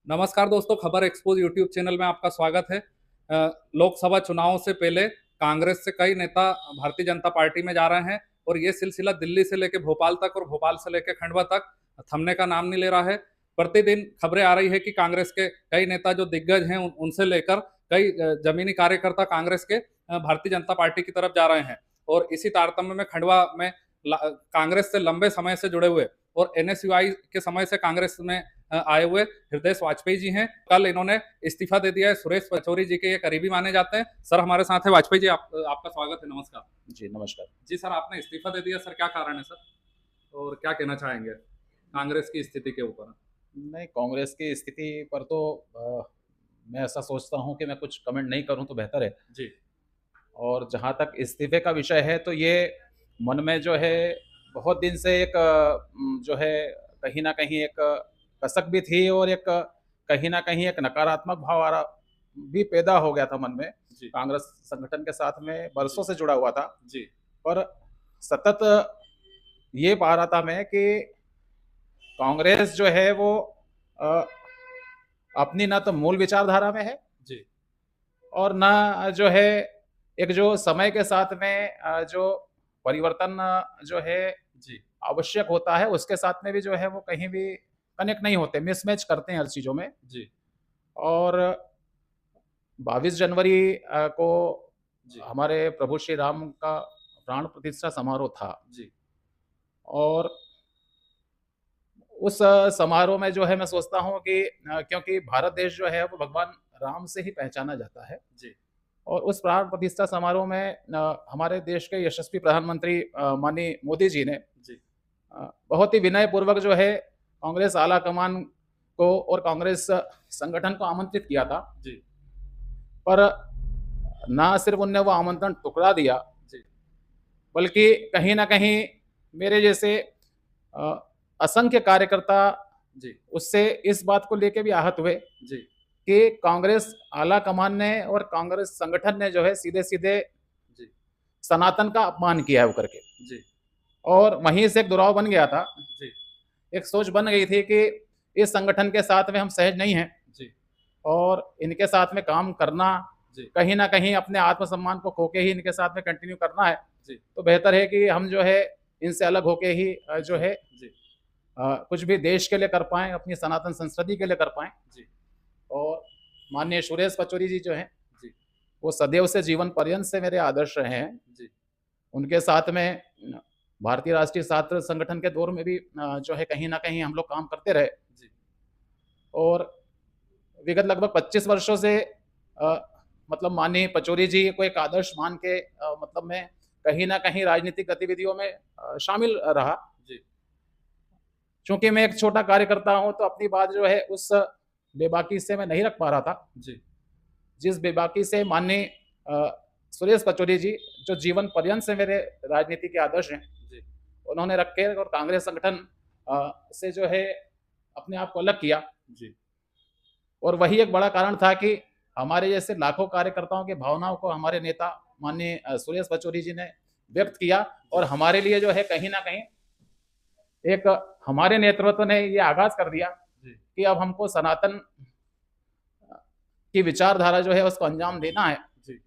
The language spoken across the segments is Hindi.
नमस्कार दोस्तों, खबर एक्सपोज यूट्यूब चैनल में आपका स्वागत है। लोकसभा चुनावों से पहले कांग्रेस से कई नेता भारतीय जनता पार्टी में जा रहे हैं और ये सिलसिला दिल्ली से लेकर भोपाल तक और भोपाल से लेकर खंडवा तक थमने का नाम नहीं ले रहा है। प्रतिदिन खबरें आ रही है कि कांग्रेस के कई नेता जो दिग्गज हैं उनसे लेकर कई जमीनी कार्यकर्ता कांग्रेस के भारतीय जनता पार्टी की तरफ जा रहे हैं। और इसी तारतम्य में खंडवा में कांग्रेस से लंबे समय से जुड़े हुए और एनएसयूआई के समय से कांग्रेस में आए हुए हृदय वाजपेयी जी हैं। कल इन्होंने इस्तीफा दे दिया है। सुरेश पचौरी जी के ये करीबी माने जाते हैं। सर हमारे साथ है वाजपेयी जी, आपका स्वागत है। नमस्कार जी, नमस्कार। जी। सर आपने इस्तीफा दे दिया, सर क्या कारण है सर, और क्या कहना चाहेंगे कांग्रेस की स्थिति के ऊपर? नहीं, कांग्रेस की स्थिति पर तो मैं ऐसा सोचता हूँ कि मैं कुछ कमेंट नहीं करूँ तो बेहतर है। जी और जहाँ तक इस्तीफे का विषय है तो ये मन में जो है बहुत दिन से एक जो है कहीं न कहीं एक कसक भी थी और एक कहीं न कहीं एक नकारात्मक भाव आ रहा भी पैदा हो गया था मन में। जी कांग्रेस संगठन के साथ में बरसों से जुड़ा हुआ था। जी पर सतत ये पा रहा था मैं कि कांग्रेस जो है वो अ, अपनी ना तो मूल विचारधारा में है जी और ना जो है एक जो समय के साथ में जो परिवर्तन जो है जी आवश्यक होता है उसके साथ में भी जो है वो कहीं भी कनेक्ट नहीं होते, मिसमैच करते हैं हर चीज़ों में। जी और 22 जनवरी को जी हमारे प्रभु श्री राम का प्राण प्रतिष्ठा समारोह था जी और उस समारोह में जो है मैं सोचता हूँ कि क्योंकि भारत देश जो है वो भगवान राम से ही पहचाना जाता है जी और उस प्राण प्रतिष्ठा समारोह में हमारे देश के यशस्वी प्रधानमंत्री माननीय मोदी जी ने जी बहुत ही विनय पूर्वक जो है कांग्रेस आला कमान को और कांग्रेस संगठन को आमंत्रित किया था। जी पर ना सिर्फ उनने वो आमंत्रण टुकरा दिया, जी बल्कि कहीं न कहीं मेरे जैसे अ, असंख्य कार्यकर्ता जी उससे इस बात को लेके भी आहत हुए जी कि कांग्रेस आला कमान ने और कांग्रेस संगठन ने जो है सीधे-सीधे जी सनातन का अपमान किया है होकर के। जी और वहीं से एक दुराव बन गया था, जी एक सोच बन गई थी कि इस संगठन के साथ में हम सहज नहीं हैं जी और इनके साथ में काम करना जी कहीं न कहीं अपने आत्मसम्मान को खो के ही इनके साथ में कंटिन्यू करना है। जी तो बेहतर है कि हम जो है इनसे अलग होके ही जो है जी कुछ भी देश के लिए कर पाएँ, अपनी सनातन संस्कृति के लिए कर पाएँ। जी और माननीय सुरेश पचौरी जी जो हैं, जी वो सदैव से जीवन पर्यंत से मेरे आदर्श रहे हैं। जी उनके साथ में भारतीय राष्ट्रीय छात्र संगठन के दौर में भी जो है कहीं न कहीं हम लोग काम करते रहे जी और विगत लगभग 25 वर्षों से मतलब माननीय पचौरी जी को एक आदर्श मान के मतलब मैं कहीं न कहीं राजनीतिक गतिविधियों में शामिल रहा। जी चूँकि मैं एक छोटा कार्यकर्ता हूँ, तो अपनी बात जो है उस बेबाकी से मैं नहीं रख पा रहा था। जी जिस बेबाकी से माननीय सुरेश पचौरी जी, जो जीवन पर्यंत से मेरे राजनीति के आदर्श हैं, जी उन्होंने रखे और कांग्रेस संगठन से जो है अपने आप को अलग किया। जी और वही एक बड़ा कारण था कि हमारे जैसे लाखों कार्यकर्ताओं की भावनाओं को हमारे नेता माननीय सुरेश पचौरी जी ने व्यक्त किया और हमारे लिए जो है कहीं न कहीं एक हमारे नेतृत्व ने ये आगाज़ कर दिया जी कि अब हमको सनातन की विचारधारा जो है उसको अंजाम देना है। जी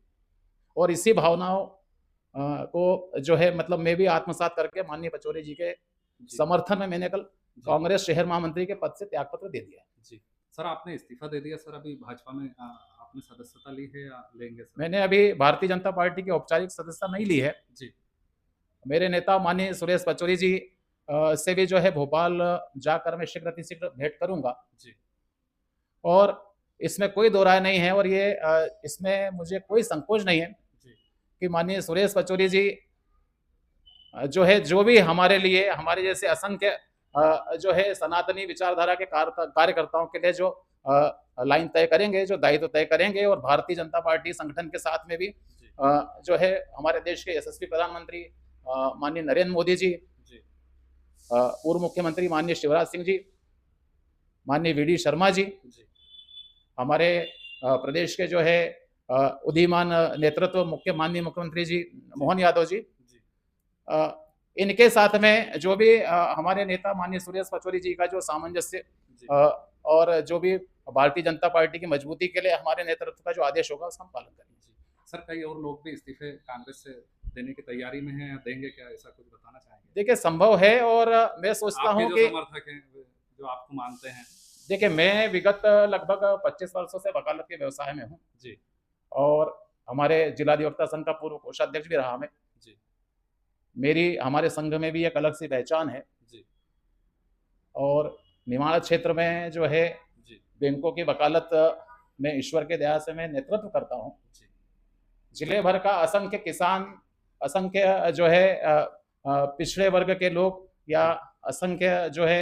और इसी भावनाओं को जो है मतलब मैं भी आत्मसात करके माननीय पचौरी जी के जी समर्थन में मैंने कल जी कांग्रेस शहर महामंत्री के पद से त्यागपत्र दे दिया है। जी। सर आपने इस्तीफा दे दिया सर, अभी भाजपा में आपने सदस्यता ली है या लेंगे सर? मैंने अभी भारतीय जनता पार्टी की औपचारिक सदस्यता नहीं ली है। जी मेरे नेता माननीय सुरेश पचौरी जी से भी जो है भोपाल जाकर मैं शीघ्र अतिशीघ्र भेंट करूँगा जी और इसमें कोई दो राय नहीं है और ये इसमें मुझे कोई संकोच नहीं है जी कि माननीय सुरेश पचौरी जी जो है जो भी हमारे लिए हमारे जैसे असंख्य जो है सनातनी विचारधारा के कार्यकर्ताओं के लिए जो लाइन तय करेंगे, जो दायित्व तय करेंगे और भारतीय जनता पार्टी संगठन के साथ में भी जी जो है हमारे देश के यशस्वी प्रधानमंत्री माननीय नरेंद्र मोदी जी, जी पूर्व मुख्यमंत्री माननीय शिवराज सिंह जी, माननीय वी डी शर्मा जी, जी हमारे प्रदेश के जो है उदीयमान नेतृत्व माननीय मुख्यमंत्री जी मोहन यादव जी, जी इनके साथ में जो भी हमारे नेता माननीय सुरेश पचौरी जी का जो सामंजस्य जी और जो भी भारतीय जनता पार्टी की मजबूती के लिए हमारे नेतृत्व का जो आदेश होगा उसका हम पालन करेंगे। सर, कई और लोग भी इस्तीफे कांग्रेस से देने की तैयारी में हैं या देंगे क्या, ऐसा कुछ बताना चाहेंगे? देखिए, संभव है और मैं सोचता आपके हूँ जो कि समर्थक हैं, जो आपको मानते हैं। देखिए, मैं विगत लगभग 25 वर्षों से वकालत के व्यवसाय में हूँ जी, और हमारे जिला अधिवक्ता संघ का पूर्व कोषाध्यक्ष भी रहा मैं। जी, मेरी हमारे संघ में भी एक अलग सी पहचान है जी, और निमाड़ा क्षेत्र में जो है जी, बैंकों की वकालत में ईश्वर के दया से मैं नेतृत्व करता हूँ। जी, जिले भर का असंख्य किसान, असंख्य जो है पिछड़े वर्ग के लोग या असंख्य जो है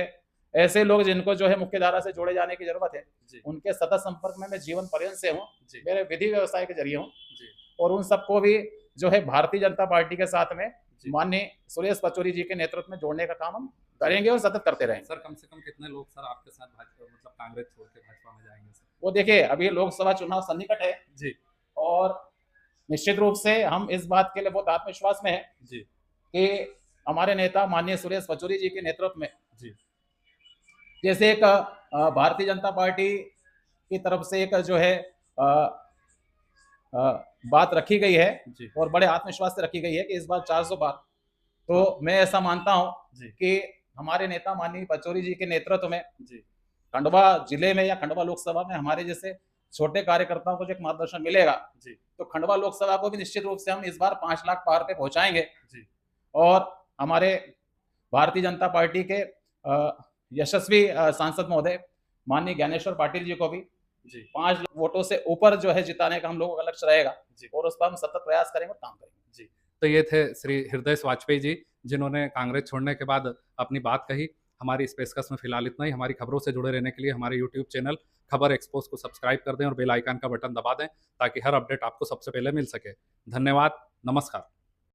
ऐसे लोग जिनको जो है मुख्य धारा से जोड़े जाने की जरूरत है, जी, उनके सतत संपर्क में मैं जीवन पर्यंत से हूँ। जी, मेरे विधि व्यवसाय के जरिए हूँ जी, और उन सबको भी जो है भारतीय जनता पार्टी के साथ में जी। माननीय सुरेश पचौरी जी के नेतृत्व में जोड़ने का काम हम करेंगे और सतत करते रहेंगे। सर, कम से कम कितने लोग सर आपके साथ भाजपा, मतलब कांग्रेस छोड़ के भाजपा में जाएंगे सर? वो देखिए, अभी लोकसभा चुनाव सन्निकट है जी, और निश्चित रूप से हम इस बात के लिए बहुत आत्मविश्वास में हैं जी, कि हमारे नेता माननीय सुरेश पचौरी जी के नेतृत्व में जी, जैसे एक भारतीय जनता पार्टी की तरफ से एक जो है बात रखी गई है जी, और बड़े आत्मविश्वास से रखी गई है कि इस बार 400 पार। तो मैं ऐसा मानता हूं जी, कि हमारे नेता माननीय पचौरी जी के नेतृत्व में जी, खंडवा जिले में या खंडवा लोकसभा में हमारे जैसे छोटे कार्यकर्ताओं को जो एक मार्गदर्शन मिलेगा, जी, तो खंडवा लोकसभा को भी निश्चित रूप से हम इस बार 5 लाख पार पे पहुंचाएंगे जी, और हमारे भारतीय जनता पार्टी के यशस्वी सांसद महोदय माननीय ज्ञानेश्वर पाटिल जी को भी जी, 5 लाख वोटों से ऊपर जो है जिताने का हम लोगों का लक्ष्य रहेगा जी, और उस पर हम सतत प्रयास करेंगे और काम करेंगे। जी। तो ये थे श्री हृदय वाजपेयी जी, जिन्होंने कांग्रेस छोड़ने के बाद अपनी बात कही। हमारी इस पेशकश में फिलहाल इतना ही। हमारी खबरों से जुड़े रहने के लिए हमारे यूट्यूब चैनल खबर एक्सपोज को सब्सक्राइब कर दें और बेल आइकन का बटन दबा दें, ताकि हर अपडेट आपको सबसे पहले मिल सके। धन्यवाद, नमस्कार।